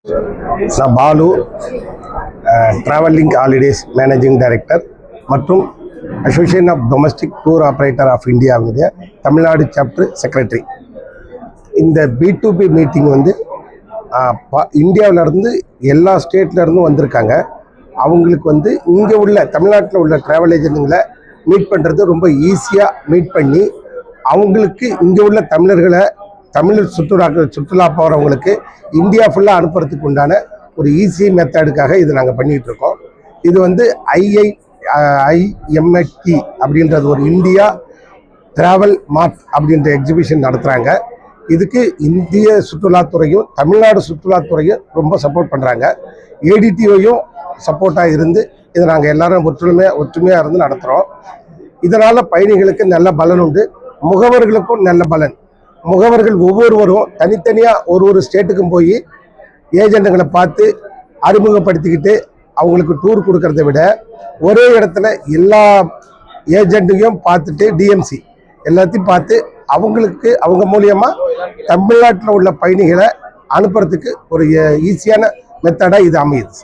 நான் Balu, travelling holidays managing director மற்றும் association of domestic tour operator of இந்தியாவுடைய Tamil Nadu chapter secretary. இந்த B2B மீட்டிங் இந்தியாவிலேருந்து எல்லா ஸ்டேட்லேருந்தும் வந்திருக்காங்க. அவங்களுக்கு இங்கே உள்ள தமிழ்நாட்டில் உள்ள ட்ராவல் ஏஜென்ட்டுங்களை மீட் பண்ணுறது ரொம்ப ஈஸியாக மீட் பண்ணி அவங்களுக்கு இங்கே உள்ள தமிழ் சுற்றுலா போகிறவங்களுக்கு இந்தியா ஃபுல்லாக அனுப்புறதுக்கு உண்டான ஒரு ஈஸி மெத்தடுக்காக இது நாங்கள் பண்ணிகிட்டு இருக்கோம். இது IIMT அப்படின்றது ஒரு இந்தியா டிராவல் மார்ட் அப்படின்ற எக்ஸிபிஷன் நடத்துகிறாங்க. இதுக்கு இந்திய சுற்றுலாத்துறையும் தமிழ்நாடு சுற்றுலாத்துறையும் ரொம்ப சப்போர்ட் பண்ணுறாங்க. ADTOயும் சப்போர்ட்டாக இருந்து இதை நாங்கள் எல்லாரும் ஒற்றுமையாக இருந்து நடத்துகிறோம். இதனால் பயணிகளுக்கு நல்ல பலன் உண்டு, முகவர்களுக்கும் நல்ல பலன். முகவர்கள் ஒவ்வொருவரும் தனித்தனியாக ஒரு ஸ்டேட்டுக்கும் போய் ஏஜெண்டுங்களை பார்த்து அறிமுகப்படுத்திக்கிட்டு அவங்களுக்கு டூர் கொடுக்கறத விட ஒரே இடத்துல எல்லா ஏஜெண்ட்டையும் பார்த்துட்டு DMC எல்லாத்தையும் பார்த்து அவங்க மூலியமாக தமிழ்நாட்டில் உள்ள பயணிகளை அனுப்புறதுக்கு ஒரு ஈஸியான மெத்தடாக இது அமையுது.